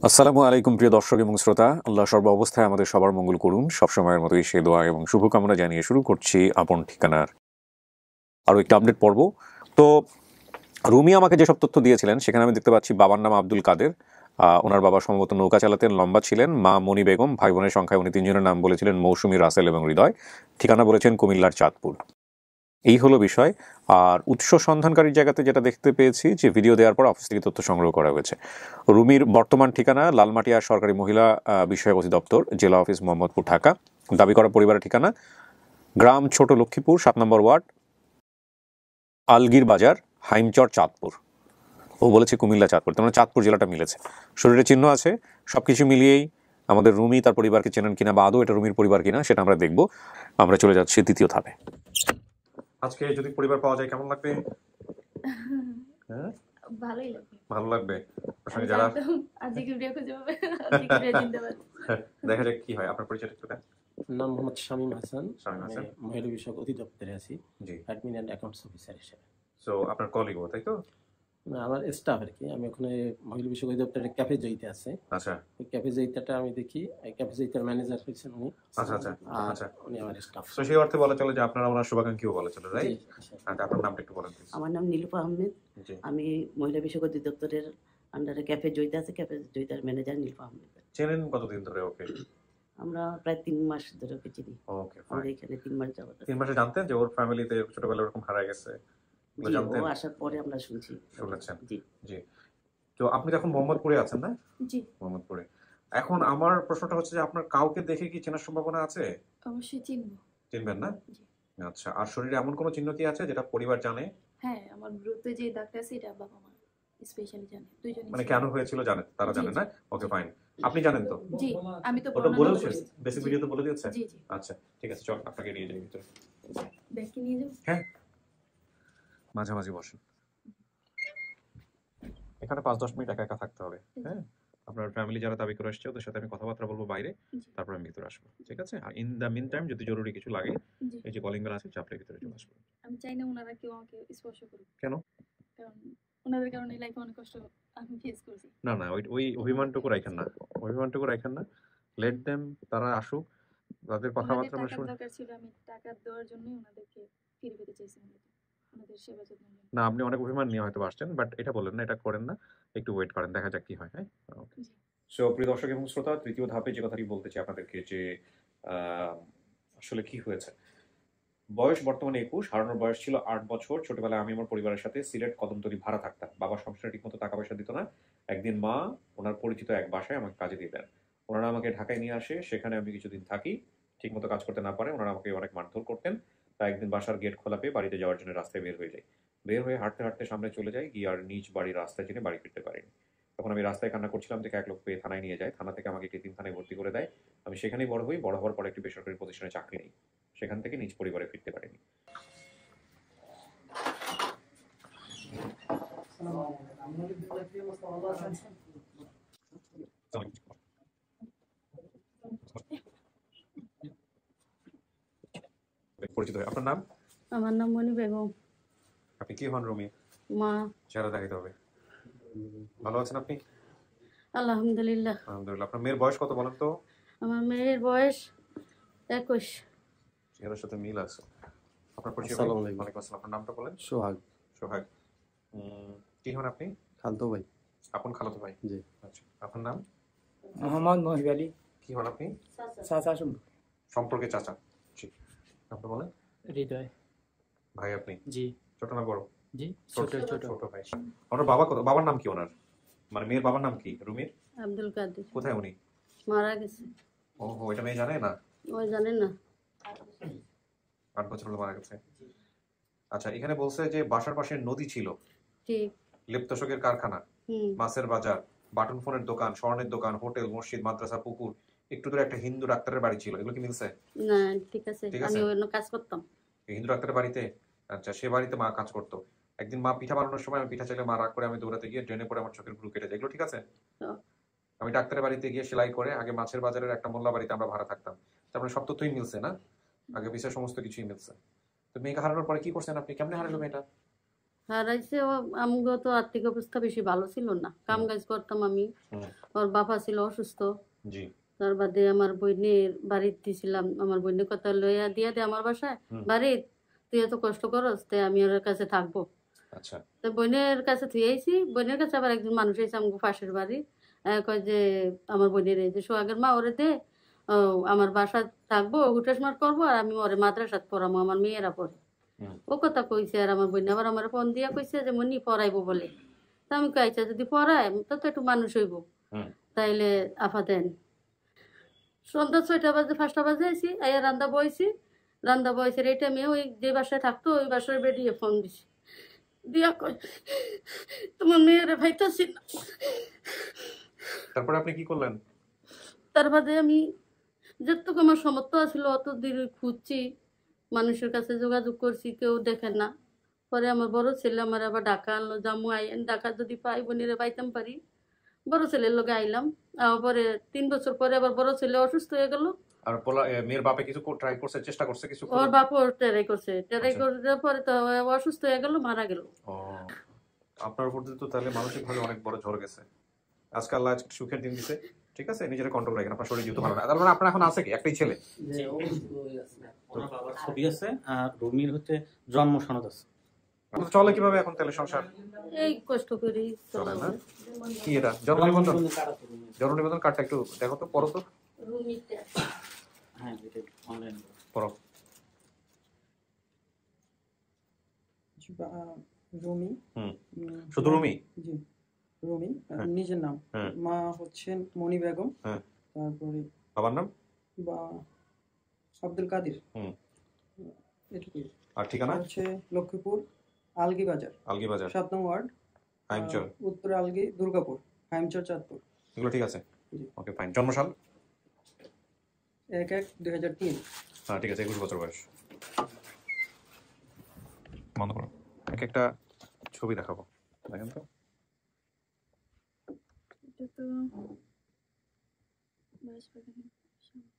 আসসালামু আলাইকুম প্রিয় দর্শক এবং শ্রোতা। আল্লাহ সর্ব অবস্থায় আমাদের সবার মঙ্গল করুন। সবসময়ের মতোই সে দোয়া এবং শুভকামনা জানিয়ে শুরু করছি আপন ঠিকানার আরও একটা আপডেট পর্ব। তো রুমি আমাকে যেসব তথ্য দিয়েছিলেন সেখানে আমি দেখতে পাচ্ছি বাবার নাম আব্দুল কাদের। ওনার বাবা সম্ভবত নৌকা চালাতেন, লম্বা ছিলেন। মা মনি বেগম। ভাই বোনের সংখ্যায় উনি তিনজনের নাম বলেছিলেন মৌসুমী, রাসেল এবং হৃদয়। ঠিকানা বলেছেন কুমিল্লার চাঁদপুর। এই হলো বিষয়। আর উৎস সন্ধানকারীর জায়গাতে যেটা দেখতে পেয়েছি যে ভিডিও দেওয়ার পর অফিস থেকে তথ্য সংগ্রহ করা হয়েছে। রুমির বর্তমান ঠিকানা লালমাটিয়া সরকারি মহিলা বিষয়ক অধিদপ্তর, জেলা অফিস মোহাম্মদপুর, ঢাকা। দাবি করা পরিবারের ঠিকানা গ্রাম ছোট লক্ষ্মীপুর, 7 নম্বর ওয়ার্ড, আলগির বাজার, হাইমচর, চাঁদপুর। ও বলেছে কুমিল্লা চাঁদপুর, তার মানে চাঁদপুর জেলাটা মিলেছে। শরীরে চিহ্ন আছে। সবকিছু মিলিয়েই আমাদের রুমি তার পরিবারকে চেনেন কিনা বা আদৌ এটা রুমির পরিবার কিনা সেটা আমরা দেখব। আমরা চলে যাচ্ছি দ্বিতীয় ধাপে। আজকে যদি পরিবার পাওয়া যায় কেমন লাগবে? হ্যাঁ, ভালোই লাগবে। ভালো লাগবে। আপনার সঙ্গে আমি যারা জানতাম আজকে ভিডিও খুঁজে পাবে, আজকে ভিডিও চিনতে পারবে। দেখা যাক কি হয়। আপনার পরিচয়টা একটু দেন। নাম মোহাম্মদ শামীম হাসান। শামীম হাসান। আমি মহিলা বিষয়ক অধিদপ্তরে আছি, জি। অ্যাডমিন অ্যান্ড অ্যাকাউন্টস অফিসার হিসেবে। সো আপনার কলিগও, তাই তো? না, আমার স্টাফ আর কি। আমি ওখানে মহিলা বিষয়ক অধিদপ্তরের ক্যাফে জয়িতে আছে। আচ্ছা ওই ক্যাফে জয়িতাটা আমি দেখি। এই ক্যাফে জয়িতার ম্যানেজার হয়েছেন উনি। আচ্ছা আচ্ছা আর আচ্ছা। উনি আমার স্টাফ। সো সেই অর্থে বলা চলে যে আপনারা ওনার শুভাকাঙ্ক্ষীও বলা চলে, রাইট? আচ্ছা, আপনার নামটা একটু বলেন প্লিজ। আমার নাম নীলুফা আহমেদ। জি। আমি মহিলা বিষয়ক অধিদপ্তরের আন্ডারে ক্যাফে জয়িতা আছে, ক্যাফে জয়িতার ম্যানেজার নীলুফা আহমেদ। চেনেন কতদিন ধরে ওকে? আমরা প্রায় 3 মাস ধরে ওকে চিনি। ওকে, আমরা ফাইন। এখানে 3 মাস যাবত 3 মাসে জানতেন যে ওর ফ্যামিলিতে ছোটবেলায় ওরকম হারায় গেছে? জি, ও জানতেন? আসার পরে আমরা শুনছি। শুনেছেন? জি জি। তো আপনি এখন মোহাম্মদপুরে আছেন না? জি, মোহাম্মদপুরে। এখন আমার প্রশ্নটা হচ্ছে যে আপনার কাউকে দেখে কি চেনার সম্ভাবনা আছে? অবশ্যই চিনবো। চিনবেন না? জি। আচ্ছা, আর শরীরে এমন কোনো চিহ্ন কি আছে যেটা পরিবার জানে? হ্যাঁ, আমার ব্রুতে যে দাগটা আছে এটা বাবা মা স্পেশালি জানে, দুইজনই মানে জানে। কেন হয়েছিল জানেন, তারা জি, জানে না? জি, ওকে, জি। ফাইন। আপনি জানেন তো? জি, আমি তো ওটা বর্ণনা বলেওছে, করছি। বেসিক জি, ভিডিওতে বলে দিয়েছে? জি, জি। আচ্ছা, ঠিক আছে, চল আপনাকে নিয়ে যাই ভিতরে। ব্যাগ কি নিয়ে যাবো? হ্যাঁ, মাঝামাঝি বসেন। এখানে 5-10 মিনিট একা একা থাকতে হবে। হ্যাঁ, আপনার ফ্যামিলি যারা দাবি করে আসছে ওদের সাথে আমি কথাবার্তা বলবো বাইরে, জি, তারপর আমি ভিতরে আসবো, ঠিক আছে? আর ইন দ্য মিন টাইম যদি জরুরি কিছু লাগে, জি। এই যে কলিং বেল আছে, চাপলে ভিতরে চলে আসবো। আমি চাই না ওনারা কেউ আমাকে স্পর্শ করুক। কেন? কারণ ওনাদের কারণে লাইফে অনেক কষ্ট আমি ফেস করছি। না না, ওই অভিমানটুকু রাখেন না, অভিমানটুকু রাখেন না। লেট দেম, তারা আসুক, তাদের ওনাদের কথাবার্তা আমরা টাকার শুনি। দরকার ছিল, আমি টাকা দেওয়ার জন্যই ওনাদেরকে ফিরে পেতে চাইছি মূলত। ওনাদের সেবা যত্নের জন্য। না, আপনি অনেক অভিমান নিয়ে হয়তো আসছেন, বাট এটা বললেন না, এটা করেন না। একটু ওয়েট করেন, দেখা যাক কি হয়। হ্যাঁ, ওকে। জি। সো প্রিয় দর্শক এবং শ্রোতা, তৃতীয় ধাপে যে কথাটি বলতে চাই আপনাদেরকে যে আসলে কি হয়েছে। বয়স বর্তমানে 21, হারানোর বয়স ছিল 8 বছর। ছোটবেলায় আমি আমার পরিবারের সাথে সিলেট কদমতলী ভাড়া থাকতাম। বাবা সংসারে ঠিকমতো টাকা পয়সা দিত না। একদিন মা ওনার পরিচিত এক বাসায় আমাকে কাজে দিয়ে দেন। ওনারা আমাকে ঢাকায় নিয়ে আসে, সেখানে আমি কিছুদিন থাকি। ঠিকমতো কাজ করতে না পারে ওনারা আমাকে অনেক মারধর করতেন। তাই একদিন বাসার গেট খোলা পেয়ে বাড়িতে যাওয়ার জন্য রাস্তায় বের হয়ে যাই। বের হয়ে হাঁটতে হাঁটতে সামনে চলে যাই, গিয়ে আর নিজ বাড়ির রাস্তায় চিনে বাড়ি ফিরতে পারিনি। তখন আমি রাস্তায় কান্না করছিলাম দেখে এক লোক পেয়ে থানায় নিয়ে যায়। থানা থেকে আমাকে একটি তিনখানায় ভর্তি করে দেয়। আমি সেখানেই বড় হই। বড় হওয়ার পর একটি বেসরকারি প্রতিষ্ঠানে চাকরি নিই। সেখান থেকে নিজ পরিবারে ফিরতে পারিনি। পরিচিত হয়। আপনার নাম? আমার নাম মনি বেগম। আপনি কি হন রুমি? মা। চেহারা দেখাইতে হবে। ভালো আছেন আপনি? আলহামদুলিল্লাহ। আলহামদুলিল্লাহ। আপনার মেয়ের বয়স কত বলেন তো? আমার মেয়ের বয়স 21। চেহারার সাথে মিল আছে। আপনার পরিচয়? আসসালামু আলাইকুম। ওয়ালাইকুম আসসালাম। আপনার নামটা বলেন। সোহাগ। সোহাগ। কি হন আপনি? খালতো ভাই। আপন খালাতো ভাই? জি। আচ্ছা, আপনার নাম? মোহাম্মদ মহিব আলী। কি হন আপনি? চাচা শুনবো। সম্পর্কে চাচা। জি। আপনি বলেন। হৃদয়। ভাই আপনি? জি ছোট না বড়? জি, ছোট ছোট ছোট। ছোট ভাই। ওনার বাবা কত? বাবার নাম কি ওনার? মানে মেয়ের বাবার নাম কি রুমির? আব্দুল কাদের। কোথায় উনি? মারা গেছে। ওহো, এটা মেয়ে জানে না? ওই জানেন না। 8 বছর হলো মারা গেছে। আচ্ছা, এখানে বলছে যে বাসার পাশে নদী ছিল, ঠিক। লেপ্তশকের কারখানা, মাছের বাজার, বাটন ফোনের দোকান, স্বর্ণের দোকান, হোটেল, মসজিদ, মাদ্রাসা, পুকুর, একটু দূরে একটা হিন্দু ডাক্তারের বাড়ি ছিল। এগুলো কি মিলছে? না, ঠিক আছে। ঠিক আমি আছে। অন্য কাজ করতাম। এই হিন্দু ডাক্তারের বাড়িতে? আচ্ছা, সে বাড়িতে মা কাজ করতো। একদিন মা পিঠা বানানোর সময় আমি পিঠা চাইলে মা রাগ করে আমি দৌড়াতে গিয়ে ড্রেনে পড়ে আমার চোখের ভ্রু কেটে যায়। এগুলো ঠিক আছে? হ্যাঁ। আমি ডাক্তারের বাড়িতে গিয়ে সেলাই করে আগে মাছের বাজারের একটা মোল্লা বাড়িতে আমরা ভাড়া থাকতাম। তারপরে সব তথ্যই মিলছে না? আগে বিষয় সমস্ত কিছুই মিলছে। তো মেয়েকে হারানোর পরে কি করছেন আপনি? কেমনে হারালো মেয়েটা? হারাইছে আমগো তো আর্থিক অবস্থা বেশি ভালো ছিল না, কাম কাজ করতাম আমি। ওর বাবা ছিল অসুস্থ। জি। তার বাদে আমার বোনের বাড়িতে দিছিলাম, আমার বোনের কথা লইয়া দিয়া দে আমার বাসায় বাড়ি, তুই এত কষ্ট করস তাই আমি ওর কাছে থাকবো। আচ্ছা। তো বোনের কাছে থুই আইছি, বোনের কাছে আবার একজন মানুষ এসে আমাকে পাশের বাড়ি কয় যে আমার বোনের এই যে সোহাগের মা ওরে দে, আমার বাসা থাকবো, হুটাস মার করবো, আর আমি ওরে মাদ্রাসাত পড়াবো, আমার মেয়েরা পড়ে। ও কথা কইছে। আর আমার বোন আবার আমার ফোন দিয়া কইছে যে মনি পড়াইবো বলে। তা আমি কইছে যদি পড়ায় তো একটু মানুষ হইব, তাইলে আফা দেন। সন্ধ্যা 6টা বাজে 5টা বাজে আইছি, আইয়া রান্দা বয়সের এই টাইমে ওই যে বাসায় থাকতো ওই বাসায় বেরিয়ে ফোন দিছি, দিয়া কয় তোমার মেয়েরে ভাইতাছি না। তারপরে আপনি কি করলেন? তার বাদে আমি যতটুকু আমার সমর্থ আছিল অত দূর খুঁজছি, মানুষের কাছে যোগাযোগ করছি, কেউ দেখে না। পরে আমার বড় ছেলে আমার আবার ঢাকা আনলো, জামু আইন ঢাকা যদি পাই বোনেরে পাইতাম পারি। বড় ছেলের লোকে আইলাম। পরে 3 বছর পরে আবার বড় ছেলে অসুস্থ হয়ে গেল। আর মেয়ের বাপে কিছু ট্রাই করছে, চেষ্টা করছে কিছু? ওর বাপও ট্রাই করছে, ট্রাই করে পরে তো অসুস্থ হয়ে গেল, মারা গেল। ও, আপনার উপর তো তাহলে মানসিক ভাবে অনেক বড় ঝড় গেছে। আজকে আল্লাহ সুখের দিন দিছে, ঠিক আছে? নিজের কন্ট্রোল রাখেন, আপনার শরীর যেহেতু ভালো না। তার মানে আপনার এখন আছে কি একটাই ছেলে? ওনার বাবার ছবি আছে আর রুমির হচ্ছে জন্ম সনদ আছে। চলে কিভাবে এখন তাহলে সংসার? এই কষ্ট করি চলে না? কি এটা জন্ম নিবন্ধন? জন্ম নিবন্ধন কার্ডটা একটু দেখো তো, পড়ো তো। রুমিতে হ্যাঁ, এটা অনলাইন পড়ো। রুমি। শুধু রুমি? জি, রুমি নিজের নাম। মা হচ্ছেন মনি বেগম। তারপরে বাবার নাম বা আব্দুল কাদির। এটুকুই। আর ঠিকানা হচ্ছে লক্ষ্মীপুর আলগি বাজার। 7 নং ওয়ার্ড, হাইমচর। উত্তর আলগি, দুর্গাপুর, হাইমচর, চাঁদপুর। এগুলো ঠিক আছে? ওকে, ফাইন। জন্মসাল? 1/1/2003। হ্যাঁ, ঠিক আছে। 21 বছর বয়স। বন্ধ করো। একটা ছবি দেখাবো, দেখেন তো। এটা তো বাঁশবাগানের সামনে।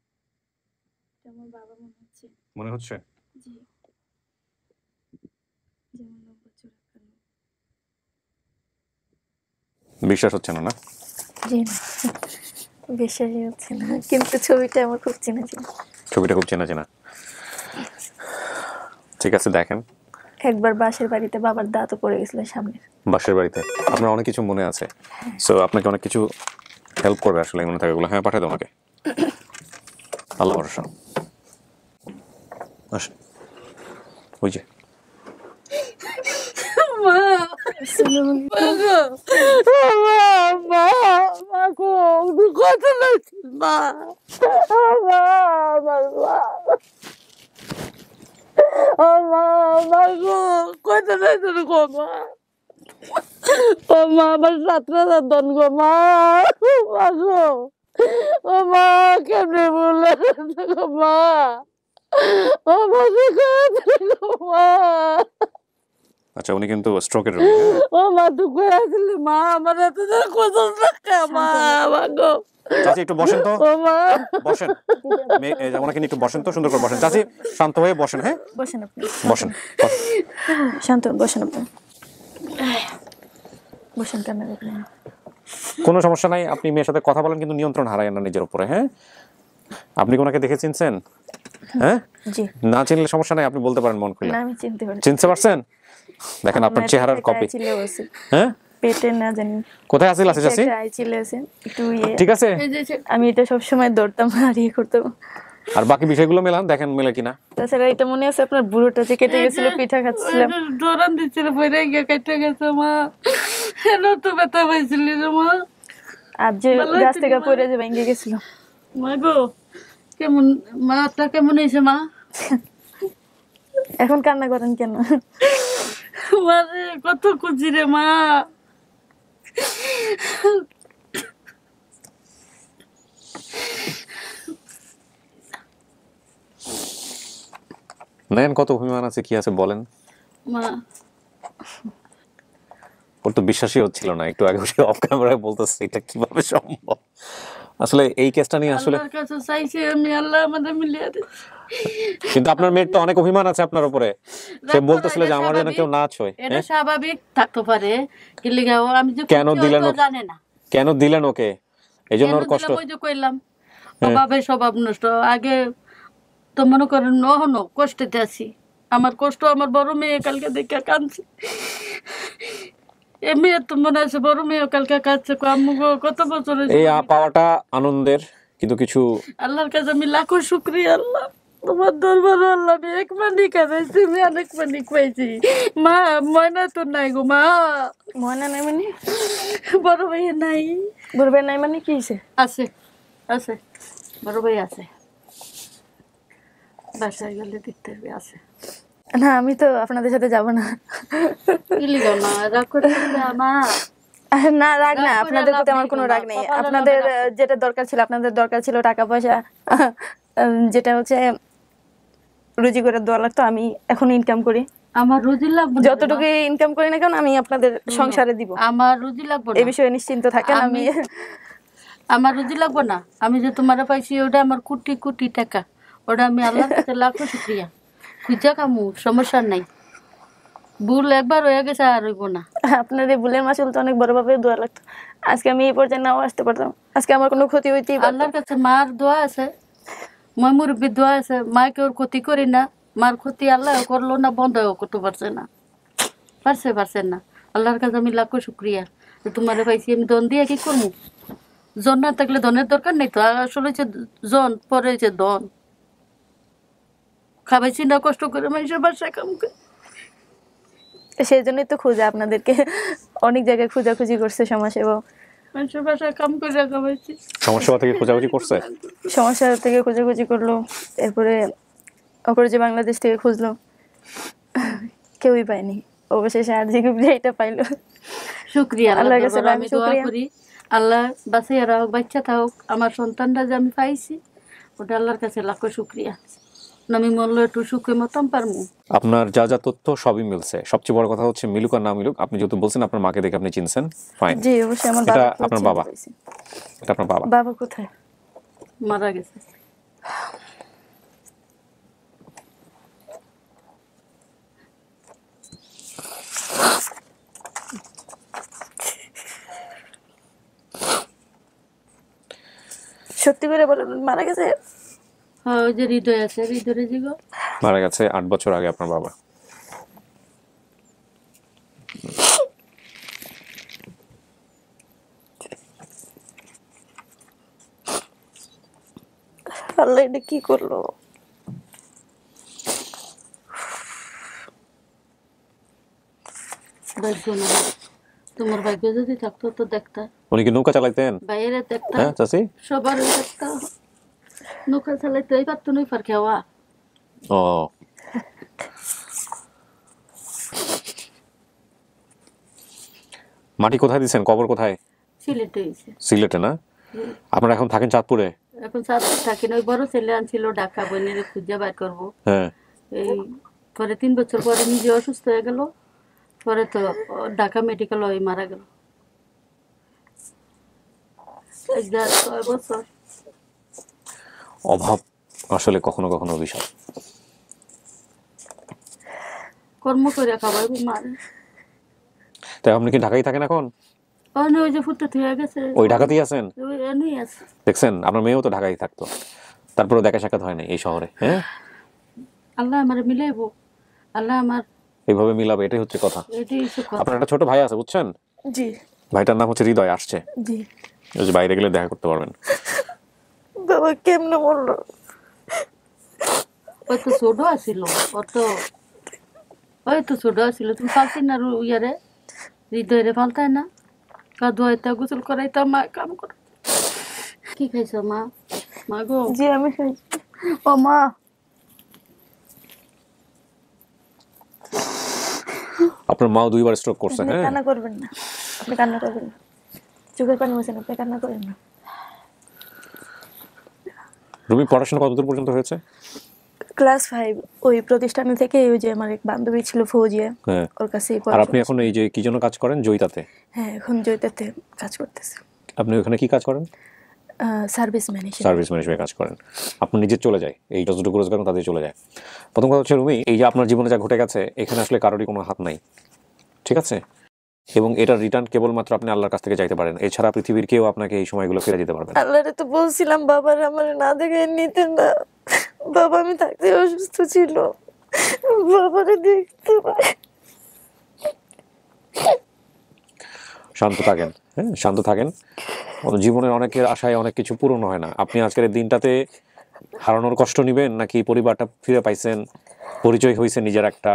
এটা আমার বাবা মনে হচ্ছে। মনে হচ্ছে? জি, যেমন 90 51। বিশ্বাস হচ্ছে না? না, জি না, বিশ্বাসই হচ্ছে না, কিন্তু ছবিটা আমার খুব চেনা চেনা। ছবিটা খুব চেনা চেনা। ঠিক আছে, দেখেন। একবার বাসের বাড়িতে বাবার দাঁতও পড়ে গেছিল সামনে। বাসের বাড়িতে আপনার অনেক কিছু মনে আছে, সো আপনাকে অনেক কিছু হেল্প করবে আসলে মনে থাকে। হ্যাঁ, পাঠিয়ে দাও আমাকে। আল্লাহ ভরসা। আসেন, ওই যে আমার 7,000 দন গো মা, গো ও মা, কেমনে বললে গো মা, ও মা, মা। আচ্ছা, উনি কিন্তু স্ট্রোকের রোগী। ও মা, দুঃখ আসলে মা, আমার এত কোথাও রাখা মা, গো চাচি একটু বসেন তো, ও মা, বসেন। ওনাকে নিয়ে একটু বসেন তো, সুন্দর করে বসেন। চাচি শান্ত হয়ে বসেন। হ্যাঁ, বসেন আপনি, বসেন। শান্ত বসেন আপনি, বসেন। কেন দেখলেন? কোনো সমস্যা নাই, আপনি মেয়ের সাথে কথা বলেন, কিন্তু নিয়ন্ত্রণ হারায়েন না নিজের উপরে। হ্যাঁ, আপনি ওনাকে দেখে চিনছেন? হ্যাঁ, জি। না চিনলে সমস্যা নাই, আপনি বলতে পারেন মন খুলে। না, আমি চিনতে পারছি। চিনতে পারছেন? দেখেন আপনার চেহারার কপি। হ্যাঁ, পেটে না জানি কোথায় আছিল আছে চাচি? ছিল আছে একটু ঠিক আছে, আমি এটা সব সময় দৌড়তাম আর ইয়ে করতাম। আর বাকি বিষয়গুলো মেলান, দেখেন মেলে কিনা। তাছাড়া এটা মনে আছে আপনার বুড়োটা যে কেটে গেছিল, পিঠা খাচ্ছিলাম, দৌড়ান দিচ্ছিল, পরে গিয়ে কেটে গেছে মা, হেলো তো ব্যথা পাইছিল মা। আর যে গাছ থেকে পড়ে যে ভেঙে গেছিল। মা গো, কেমন মাটা কেমন হয়েছে মা? এখন কান্না করেন কেন? মারে কত খুঁজি রে মা। দেখেন কত অভিমান আছে, কি আছে বলেন। মা, ওর তো বিশ্বাসই হচ্ছিল না, একটু আগে অফ ক্যামেরায় বলতেছে এটা কিভাবে সম্ভব। আসলে এই কেসটা নিয়ে আসলে আল্লাহর কাছে চাইছি আমি, আল্লাহ আমাদের মিলিয়ে দিচ্ছে। কিন্তু আপনার মেয়ের তো অনেক অভিমান আছে আপনার উপরে, সে রাগ বলতেছিল করা যে এটা আমার যেন স্বাভাবিক। কেউ না ছয়। এটা স্বাভাবিক থাকতে পারে, কিন্তু আমি যে কেন করছি দিলেন ও তো ওকে? জানে না। কেন দিলেন ওকে? এই জন্য কেন ওর কষ্ট। দিলাম ওই যে কইলাম, হ্যাঁ। অভাবে স্বভাব নষ্ট। আগে তো মনে করেন নহনো কষ্টেতে আছি, আমার কষ্ট আমার বড় মেয়ে কালকে দেখে কাঁদছে। এ মেয়ে তো মনে আছে বড় মেয়ে কালকে কাঁদছে, আম্মু গো কত বছর হয়েছে এই আমি- পাওয়াটা আনন্দের, কিন্তু কিছু আল্লাহর কাছে আমি লাখো শুক্রিয়া আল্লাহ, তোমার দরবার আল্লাহ। আমি এক মানি কাঁদাইছি, আমি অনেক মানি পাইছি। মা ময়না তো নাই গো মা, ময়না নাই মানে? বড় ভাই নাই। বলবেন নাই মানে কি হয়েছে? আছে আছে, বড় ভাই আছে, বাসায় গেলে দেখতে হবে আছে। না আমি তো আপনাদের সাথে যাব না। ইলিগাল না রাগ করতে আমার। না রাগ না, রাগ করে আপনাদের লাভ প্রতি আমার নেই কোনো বাবা, রাগ নেই। কপালে আপনাদের লাভে রাখো। যেটা দরকার ছিল, আপনাদের দরকার ছিল টাকা পয়সা, যেটা হচ্ছে রুজি করে দেওয়া লাগতো। আমি এখন ইনকাম করি, আমার রুজি লাগবে না যতটুকু রে ইনকাম করি না কেন আমি আপনাদের মা। সংসারে দিব। আমার রুজি লাগবে এই না, বিষয়ে নিশ্চিন্ত থাকেন। আমি আমার রুজি লাগবে না। আমি যে তোমার পাইছি ওটা আমার কোটি কোটি টাকা, ওটা আমি আল্লাহর কাছে লাখো শুক্রিয়া। খুঁজা কামু, সমস্যা নাই। ভুল একবার হয়ে গেছে আর হইব না। আপনার এই ভুলের মাসুল তো অনেক বড়ভাবে দেওয়া লাগতো। আজকে আমি এই পর্যায়ে নাও আসতে পারতাম, আজকে আমার কোনো ক্ষতি হইতেই পারতো। আল্লাহর কাছে মার দোয়া আছে, মই মুরব্বীর দোয়া আছে। মাকে ওর ক্ষতি করি না, মার ক্ষতি আল্লাহ করলো না, বন্ধ করতে পারছে না, পারছেন না। আল্লাহর কাছে আমি লাখো শুক্রিয়া যে তোমার পাইছি। আমি দন দিয়ে কি করবো? জন না থাকলে ধনের দরকার নেই তো। আসলে হচ্ছে জন, পরে হচ্ছে ধন। খাবাইছি না কষ্ট করে মানুষের বাসায় কাম করে। সেই জন্যই তো খুঁজে আপনাদেরকে অনেক জায়গায় খোঁজাখুঁজি করছে সমাজসেবক। মানুষের বাসায় কাম করে খাবাইছি। সমস্যা থেকে খোঁজাখুঁজি করছে। সমস্যা থেকে খোঁজাখুঁজি করলো, এরপরে অপরাজে বাংলাদেশ থেকে খুঁজলো, কেউই পায়নি। অবশেষে আর জিগুবলি এটা পাইলো। শুক্রিয়া আল্লাহর আল্লাহর কাছে দরবারে আমি লাখো দোয়া শুকরিয়া। করি আল্লাহ বাঁচিয়ে রাখুক, বাচ্চা থাকুক। আমার সন্তানরা যে আমি পাইছি ওটা আল্লাহর কাছে লাখো শুক্রিয়া। আমি মূল্য একটু সুখে মতন পারমু। আপনার যা যা তথ্য সবই মিলছে। সবচেয়ে বড় কথা হচ্ছে মিলুক আর না মিলুক, আপনি যেহেতু বলছেন আপনার মাকে দেখে আপনি চিনছেন, ফাইন। জি অবশ্যই আমার এটা বাবা আপনার বাবা? এটা আপনার বাবা। বাবা কোথায়? মারা গেছে। সত্যি করে বলেন মারা গেছে? হ্যাঁ, ওই যে হৃদয় আছে, হৃদয়ের জিগো মারা গেছে 8 বছর আগে আপনার বাবা। আল্লাহ এটা কি করলো? ভাগ্য না। তোমার ভাগ্য যদি থাকতো তো দেখতা, উনি কি নৌকা চালাইতেন? বাইরে দেখতা, হ্যাঁ চাচি? সবার দেখতা। নৌকা চালাইতে এই পারতো নই পার খাওয়া। ও, মাটি কোথায় দিছেন? কবর কোথায়? সিলেটে হয়েছে। সিলেটে না? আপনারা এখন থাকেন চাঁদপুরে? এখন সাথে থাকি না। ওই বড় ছেলে আনছিল ঢাকা, বোনের খুঁজে বাইর করবো। হ্যাঁ। এই পরে 3 বছর পরে নিজে অসুস্থ হয়ে গেল, পরে তো ঢাকা মেডিকেল ওই মারা গেল। 6 বছর। অভাব আসলে কখনো কখনো অভিশাপ। কর্ম করে খাবার মারে। তাই আপনি কি ঢাকায় থাকেন এখন? ওই যে ফুটতে হয়ে গেছে, ওই ঢাকাতেই আছেন? ওই এনেই আছে। দেখছেন আপনার মেয়েও তো ঢাকায় থাকতো, তারপরে দেখা সাক্ষাৎ হয় না এই শহরে। হ্যাঁ, আল্লাহ আমার মিলাইবো, আল্লাহ আমার এইভাবে মিলাবে, এটাই হচ্ছে কথা। এটাই হচ্ছে কথা। আপনার একটা ছোট ভাই আছে বুঝছেন? জি ভাইটার নাম হচ্ছে হৃদয়, আসছে। জি। ওই যে বাইরে গেলে দেখা করতে পারবেন। বাবা কেমনে বললো? ওই তো ছোট আছিল, ওই তো ছোট আছিল। তুমি ফালতি না ইয়ারে, হৃদয়রে ফালতায় না? ধোয়াইতা গোসল করাইতা, মা কাম কর। কি খাইছ মা? মা গো, জি আমি খাইছি। ও মা, আপনার মাও 2বার স্ট্রোক করছে। আপনি হ্যাঁ, কান্না করবেন না, আপনি কান্না করবেন না, চোখের পানি মোছেন, আপনি কান্না করেন না। রুমি পড়াশোনা কতদূর পর্যন্ত হয়েছে? ক্লাস 5 ওই প্রতিষ্ঠানে থেকে। ওই যে আমার এক বান্ধবী ছিল ফৌজিয়া, হ্যাঁ। ওর কাছেই আর আপনি এখন এই যে কি জন্য কাজ করেন? জয়িতাতে? হ্যাঁ এখন জয়িতাতে কাজ করতেছে। আপনি ওখানে কি কাজ করেন? সার্ভিসম্যান হিসেবে। সার্ভিসম্যান হিসেবে কাজ করেন, আপনার নিজের চলে যায়, এই যতটুকু রোজগার করেন তাদের চলে যায়। প্রথম কথা হচ্ছে রুমি, এই যে আপনার জীবনে যা ঘটে গেছে এখানে আসলে কারোরই কোনো হাত নাই, ঠিক আছে? এবং এটার রিটার্ন কেবলমাত্র আপনি আল্লাহর কাছ থেকে চাইতে পারেন, এছাড়া পৃথিবীর কেউ আপনাকে এই সময়গুলো ফিরে দিতে পারবে না। আল্লাহরে তো বলছিলাম, বাবার আমার না দেখে নিতে না, বাবা আমি থাকতে অসুস্থ ছিল, বাবারে দেখতে পাই। শান্ত থাকেন, হ্যাঁ শান্ত থাকেন। জীবনের অনেকের আশায় অনেক কিছু পূরণ হয় না। আপনি আজকের এই দিনটাতে হারানোর কষ্ট নেবেন, নাকি পরিবারটা ফিরে পাইছেন, পরিচয় হয়েছে নিজের একটা,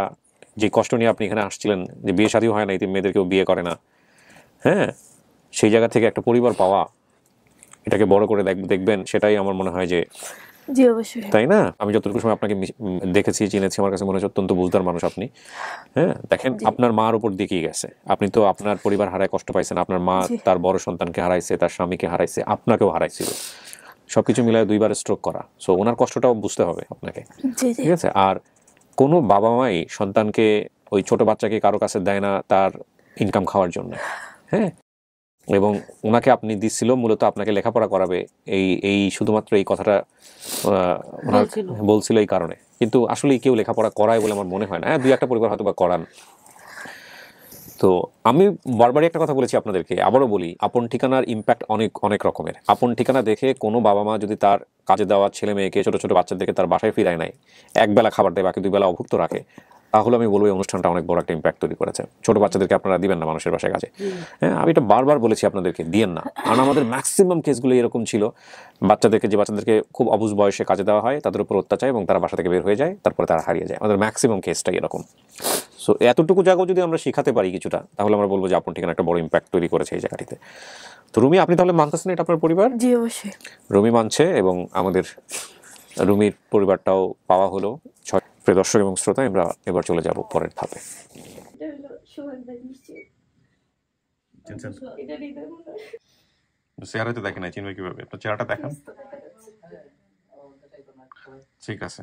যে কষ্ট নিয়ে আপনি এখানে আসছিলেন, যে বিয়ে শাদীও হয় না, এই মেয়েদের কেউ বিয়ে করে না, হ্যাঁ সেই জায়গা থেকে একটা পরিবার পাওয়া, এটাকে বড় করে দেখবেন, সেটাই আমার মনে হয় যে, জি অবশ্যই। তাই না? আমি যতটুকু সময় আপনাকে দেখেছি, চিনেছি, আমার কাছে মনে হচ্ছে অত্যন্ত বুঝদার মানুষ আপনি। হ্যাঁ দেখেন, আপনার মার উপর দিকেই গেছে, আপনি তো আপনার পরিবার হারায় কষ্ট পাইছেন, আপনার মা তার বড় সন্তানকে হারাইছে, তার স্বামীকে হারাইছে, আপনাকেও হারাইছিল, সবকিছু মিলায় 2বার স্ট্রোক করা। সো ওনার কষ্টটাও বুঝতে হবে আপনাকে, ঠিক আছে? আর কোনো বাবা মাই সন্তানকে, ওই ছোট বাচ্চাকে কারো কাছে দেয় না তার ইনকাম খাওয়ার জন্য, হ্যাঁ। এবং ওনাকে আপনি দিচ্ছিল মূলত আপনাকে লেখাপড়া করাবে, এই শুধুমাত্র এই কথাটা বলছিল এই কারণে। কিন্তু আসলে কেউ লেখাপড়া করায় বলে আমার মনে হয় না। 2-1টা পরিবার হয়তো বা করান। তো আমি বারবারই একটা কথা বলেছি আপনাদেরকে, আবারও বলি, আপন ঠিকানার ইম্প্যাক্ট অনেক অনেক রকমের। আপন ঠিকানা দেখে কোনো বাবা মা যদি তার কাজে দেওয়া ছেলে মেয়েকে, ছোট ছোট বাচ্চাদেরকে তার বাসায় ফিরায় নাই, একবেলা খাবার দেয়, বাকি 2 বেলা অভুক্ত রাখে, তাহলে আমি বলবো এই অনুষ্ঠানটা অনেক বড় একটা ইম্প্যাক্ট তৈরি করেছে। ছোট বাচ্চাদেরকে আপনারা দিবেন না মানুষের বাসায় কাজে, হ্যাঁ আমি এটা বারবার বলেছি আপনাদেরকে, দিয়েন না। কারণ আমাদের ম্যাক্সিমাম কেসগুলো এরকম ছিল, বাচ্চাদেরকে খুব অবুঝ বয়সে কাজে দেওয়া হয়, তাদের উপর অত্যাচার, এবং তারা বাসা থেকে বের হয়ে যায়, তারপরে তারা হারিয়ে যায়। আমাদের ম্যাক্সিমাম কেসটাই এরকম। সো এতটুকু জায়গাও যদি আমরা শিখাতে পারি কিছুটা, তাহলে আমরা বলবো যে আপন ঠিকানা একটা বড় ইম্প্যাক্ট তৈরি করেছে এই জায়গাটিতে। তো রুমি, আপনি তাহলে মানতেছেন এটা আপনার পরিবার? জি অবশ্যই। রুমি মানছে, এবং আমাদের রুমির পরিবারটাও পাওয়া হলো। প্রিয় দর্শক এবং শ্রোতা, আমরা এবার চলে যাব পরের ধাপে। চেহারা তো দেখে নাই, চিনবে কিভাবে? আপনার চেহারাটা দেখান। ঠিক আছে,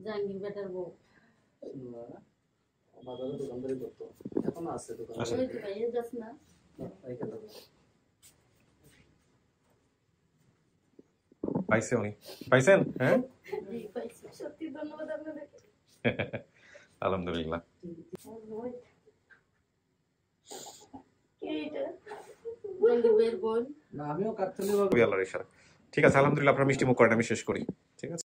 জাহাঙ্গীর বেটার বউ। পাইছে উনি, পাইছেন? হ্যাঁ সত্যি ধন্যবাদ আপনাদেরকে। আলহামদুলিল্লাহ। না আমিও কাকতালীয় আল্লাহর ইশারা। ঠিক আছে, আলহামদুলিল্লাহ। আপনার মিষ্টি মুখ করেন, আমি শেষ করি। ঠিক আছে।